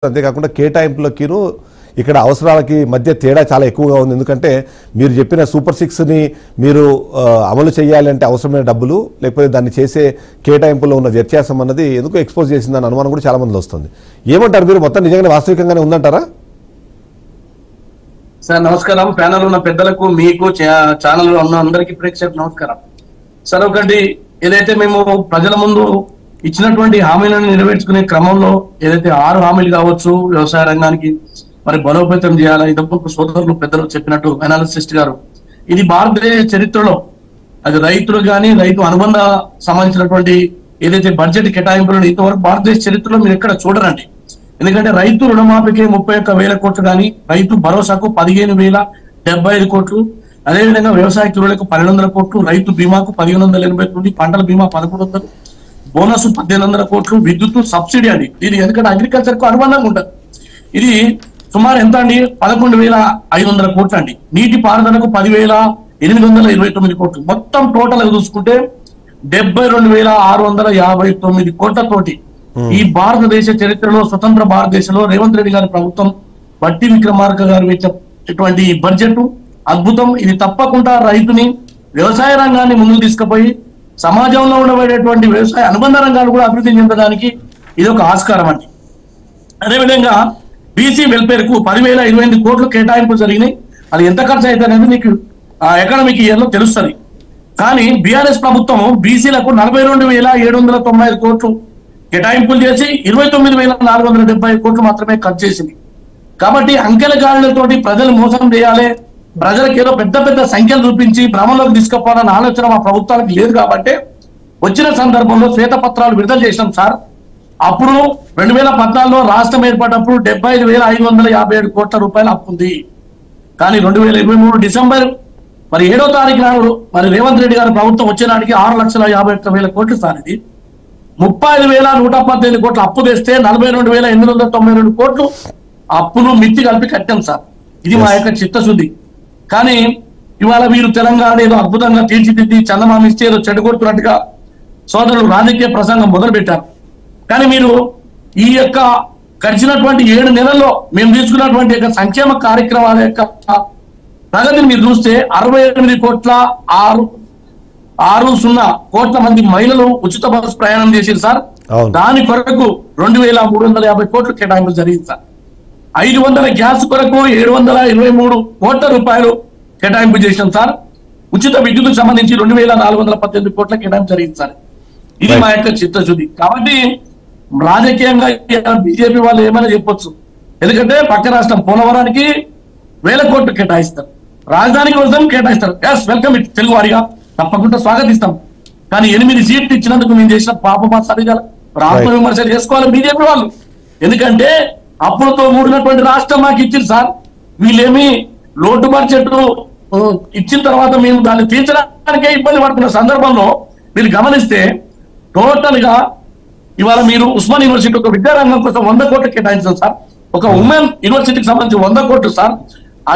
అంతేకాకుండా కేటాయింపులకిను ఇక్కడ అవసరాలకి మధ్య తేడా చాలా ఎక్కువగా ఉంది. ఎందుకంటే మీరు చెప్పిన సూపర్ 6ని మీరు అమలు చేయాలంటే అవసరమైన డబ్బులు లేకపోతే దాన్ని చేసే కేటాయింపులో ఉన్న వ్యత్యాసం అన్నది ఎందుకు ఎక్స్పోజ్ చేసిందని అనుమానం కూడా చాలా మంది వస్తుంది. ఏమంటారు మీరు? మొత్తం నిజంగానే వాస్తవికంగానే ఉందంటారా? సార్ నమస్కారం. ప్యానల్ ఉన్న పెద్దలకు, మీకు, ఛానల్ ఉన్న అందరికీ ప్రేక్షకులకు నమస్కారం. సార్ ఒకటి, ఏదైతే మేము ప్రజల ముందు ఇచ్చినటువంటి హామీలను నెరవేర్చుకునే క్రమంలో ఏదైతే 6 హామీలు కావచ్చు వ్యవసాయ రంగానికి మరి బలోపేతం చేయాలి, ఇంతకు సోదరులు పెద్దలు చెప్పినట్టు అనాలిసిస్ట్ గారు, ఇది భారతదేశ చరిత్రలో అది రైతులు కానీ రైతు అనుబంధ సంబంధించినటువంటి ఏదైతే బడ్జెట్ కేటాయింపులను ఇంతవరకు భారతదేశ చరిత్రలో మీరు ఎక్కడ చూడరండి. ఎందుకంటే రైతు రుణమాఫీకి 31,000 కోట్లు కానీ, రైతు భరోసాకు 15,075 కోట్లు, అదేవిధంగా వ్యవసాయ కూలీలకు 1,200 కోట్లు, రైతు బీమాకు 1,589, పంటల బీమా 1,100, బోనస్ 1,800 కోట్లు, విద్యుత్ సబ్సిడీ అండి. ఇది ఎందుకంటే అగ్రికల్చర్ కు అనుబంధంగా ఉంటుంది. ఇది సుమారు ఎంత అండి? 11,500 కోట్లు అండి. నీటి పారుదలకు 10,829 కోట్లు. మొత్తం టోటల్ చూసుకుంటే 72,659 కోట్లతోటి ఈ భారతదేశ చరిత్రలో, స్వతంత్ర భారతదేశంలో రేవంత్ రెడ్డి గారి ప్రభుత్వం, బట్టి విక్రమార్క గారు ఇటువంటి బడ్జెట్ అద్భుతం. ఇది తప్పకుండా రైతుని, వ్యవసాయ రంగాన్ని ముందుకు తీసుకుపోయి సమాజంలో ఉండబడేటువంటి వ్యవసాయ అనుబంధ రంగాలు కూడా అభివృద్ధి చెందడానికి ఇది ఒక ఆస్కారం అండి. అదేవిధంగా బీసీ వెల్ఫేర్ కు 10,028 కోట్లు కేటాయింపులు జరిగినాయి. అది ఎంత ఖర్చు అయితే అనేది మీకు ఎకనామిక్ ఇయర్ లో తెలుస్తుంది. కానీ బీఆర్ఎస్ ప్రభుత్వం బీసీలకు 42,795 కోట్లు కేటాయింపులు చేసి 29,470 కోట్లు మాత్రమే ఖర్చు చేసింది. కాబట్టి అంకెల గాడులతోటి ప్రజలు మోసం చేయాలి, ప్రజలకు ఏదో పెద్ద పెద్ద సంఖ్యలు చూపించి భ్రమంలోకి తీసుకుపోవాలన్న ఆలోచన మా ప్రభుత్వానికి లేదు. కాబట్టి వచ్చిన సందర్భంలో శ్వేతపత్రాలు విడుదల చేసినాం సార్. అప్పుడు 2014లో రాష్ట్రం ఏర్పడినప్పుడు 75,557 కోట్ల రూపాయలు అప్పు ఉంది. కానీ 2023 డిసెంబర్ 7వ తారీఖు నాడు మరి రేవంత్ రెడ్డి గారి ప్రభుత్వం వచ్చే నాటికి 6,51,000 కోట్లు సార్. ఇది 35,118 కోట్లు అప్పు తెస్తే 42,892 కోట్లు అప్పును మిత్తి కలిపి కట్టాం సార్. ఇది మా యొక్క చిత్తశుద్ధి. కానీ ఇవాళ మీరు తెలంగాణ ఏదో అద్భుతంగా తీర్చిదిద్ది చందమామ ఇస్తే ఏదో చెడగొడుతున్నట్టుగా సోదరులు రాజకీయ ప్రసంగం మొదలు పెట్టారు. కానీ మీరు ఈ యొక్క గడిచినటువంటి 7 నెలల్లో మేము తీసుకున్నటువంటి యొక్క సంక్షేమ కార్యక్రమాల యొక్క ప్రగతిని మీరు చూస్తే 68,660 కోట్ల మంది మహిళలు ఉచిత బస్సు ప్రయాణం చేశారు సార్. దాని కొరకు 2,350 కోట్లు కేటాయింపులు జరిగింది సార్. 500 గ్యాస్ కొరకు 723 కోట్ల రూపాయలు కేటాయింపు చేశాం సార్. ఉచిత విద్యుత్కు సంబంధించి 2,418 కోట్ల కేటాయింపు జరిగింది సార్. ఇది మా యొక్క చిత్తశుద్ధి. కాబట్టి రాజకీయంగా బీజేపీ వాళ్ళు ఏమైనా చెప్పొచ్చు, ఎందుకంటే పక్క రాష్ట్రం పోలవరానికి 1,000 కోట్లు కేటాయిస్తారు, రాజధాని కోసం కేటాయిస్తారు. ఎస్, వెల్కమ్ ఇట్, తెలుగు వారిగా తప్పకుండా స్వాగతిస్తాం. కానీ 8 సీట్లు ఇచ్చినందుకు మేము చేసిన పాపమా సరిగా ఆత్మ విమర్శ చేసుకోవాలి బీజేపీ వాళ్ళు. ఎందుకంటే అప్పుడుతో మూడినటువంటి రాష్ట్రం మాకు ఇచ్చింది సార్. వీళ్ళేమి లోటు బడ్జెట్ ఇచ్చిన తర్వాత మేము దాన్ని తీర్చడానికే ఇబ్బంది పడుతున్న సందర్భంలో మీరు గమనిస్తే టోటల్ గా ఇవాళ మీరు ఉస్మాన్ యూనివర్సిటీ ఒక విద్యారంగం కోసం 100 కోట్లు కేటాయించారు సార్. ఒక ఉమెన్ యూనివర్సిటీకి సంబంధించి 100 కోట్లు సార్.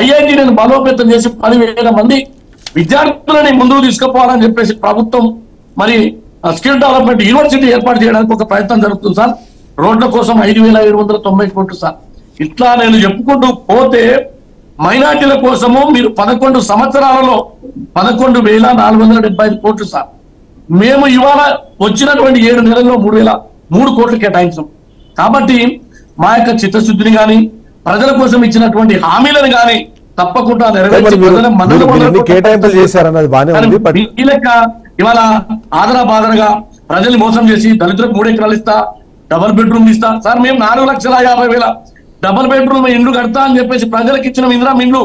ఐఐటీలను బలోపేతం చేసి 10,000 మంది విద్యార్థులని ముందుకు తీసుకుపోవాలని చెప్పేసి ప్రభుత్వం మరి స్కిల్ డెవలప్మెంట్ యూనివర్సిటీ ఏర్పాటు చేయడానికి ఒక ప్రయత్నం జరుగుతుంది సార్. రోడ్ల కోసం 5,790 కోట్లు సార్. ఇట్లా నేను చెప్పుకుంటూ పోతే మైనార్టీల కోసము మీరు 11 సంవత్సరాలలో 11,475 కోట్లు సార్. మేము ఇవాళ వచ్చినటువంటి 7 నెలల్లో 3,003 కోట్లు కేటాయించాం. కాబట్టి మా యొక్క చిత్తశుద్ధిని కానీ, ప్రజల కోసం ఇచ్చినటువంటి హామీలను కానీ తప్పకుండా నెరవేర్చి ఇవాళ ఆదరాబాదరగా ప్రజల్ని మోసం చేసి దళితులకు 3 ఎకరాలు ఇస్తా, డబుల్ బెడ్రూమ్ ఇస్తా సార్. మేము 4,50,000 డబుల్ బెడ్రూమ్ ఇండ్లు కడతా అని చెప్పేసి ప్రజలకు ఇచ్చిన ఇందిరా ఇండ్లు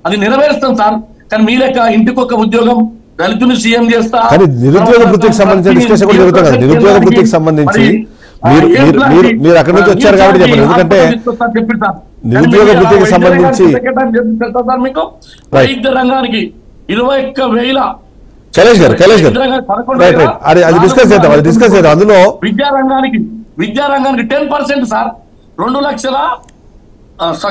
అది నెరవేరుస్తాం సార్. కానీ మీ లెక్క ఇంటికి ఒక ఉద్యోగం, దళితుని సీఎం చేస్తా, నిరుద్యోగ వృత్తికి సంబంధించిన డిస్కషన్ కూడా జరుగుతుంది. నిరుద్యోగ వృత్తికి సంబంధించి మీరు అక్కడి నుంచి వచ్చారు కాబట్టి చెప్పండి. ఎందుకంటే నిరుద్యోగ వృత్తికి సంబంధించి మీకు వైద్య రంగానికి 21,000 కైలాష్ గారు అది డిస్కస్ చేద్దాం. అందులో విద్యారంగానికి 10% సార్. 2 లక్షల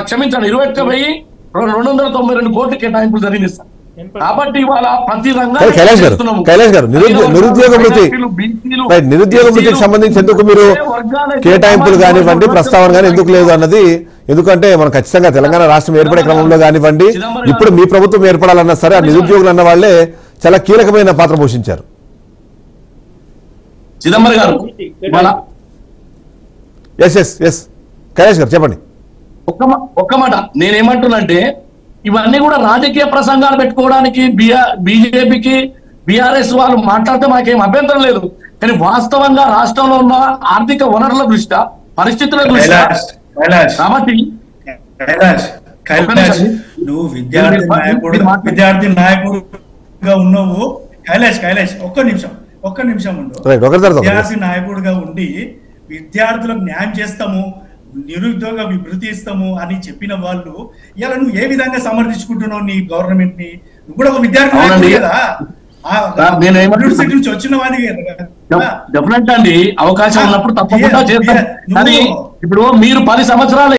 క్షమించండి 21,292 కోట్లు కేటాయింపులు జరిగింది సార్. కాబట్టి ఇవాళ ప్రతి కైలాష్ గారు నిరుద్యోగ వృత్తి నిరుద్యోగ వృత్తికి సంబంధించి ఎందుకు మీరు కేటాయింపులు కానివ్వండి ప్రస్తావన కానీ ఎందుకు లేదు అన్నది, ఎందుకంటే మనం ఖచ్చితంగా తెలంగాణ రాష్ట్రం ఏర్పడే క్రమంలో కానివ్వండి ఇప్పుడు మీ ప్రభుత్వం ఏర్పడాలన్నా సరే ఆ నిరుద్యోగులు అన్న వాళ్ళే చాలా కీలకమైన పాత్ర పోషించారు. చిదంబరం గారు ఎస్ కైలాష్ గారు చెప్పండి. ఒక్క మాట నేనేమంటున్నంటే ఇవన్నీ కూడా రాజకీయ ప్రసంగాలు పెట్టుకోవడానికి బీజేపీకి బీఆర్ఎస్ వాళ్ళు మాట్లాడితే మాకేం అభ్యంతరం లేదు. కానీ వాస్తవంగా రాష్ట్రంలో ఉన్న ఆర్థిక వనరుల దృష్ట్యా పరిస్థితుల దృష్ట్యా కాబట్టి నువ్వు విద్యార్థి నాయకుడుగా ఉన్నావు. కైలాష్ ఒక్క నిమిషం ఉండు. విద్యార్థి నాయకుడుగా ఉండి విద్యార్థులకు న్యాయం చేస్తాము, నిరుద్యోగ విభృతి ఇస్తాము అని చెప్పిన వాళ్ళు ఇలా నువ్వు ఏ విధంగా సమర్థించుకుంటున్నావు నీ గవర్నమెంట్ ని? నువ్వు కూడా ఒక విద్యార్థి కదా, యూనివర్సిటీ నుంచి వచ్చిన వాడివి కదా. డెఫినెట్ అండి, అవకాశం ఉన్నప్పుడు తప్పకుండా చేస్తాం. కానీ ఇప్పుడు మీరు 10 సంవత్సరాలు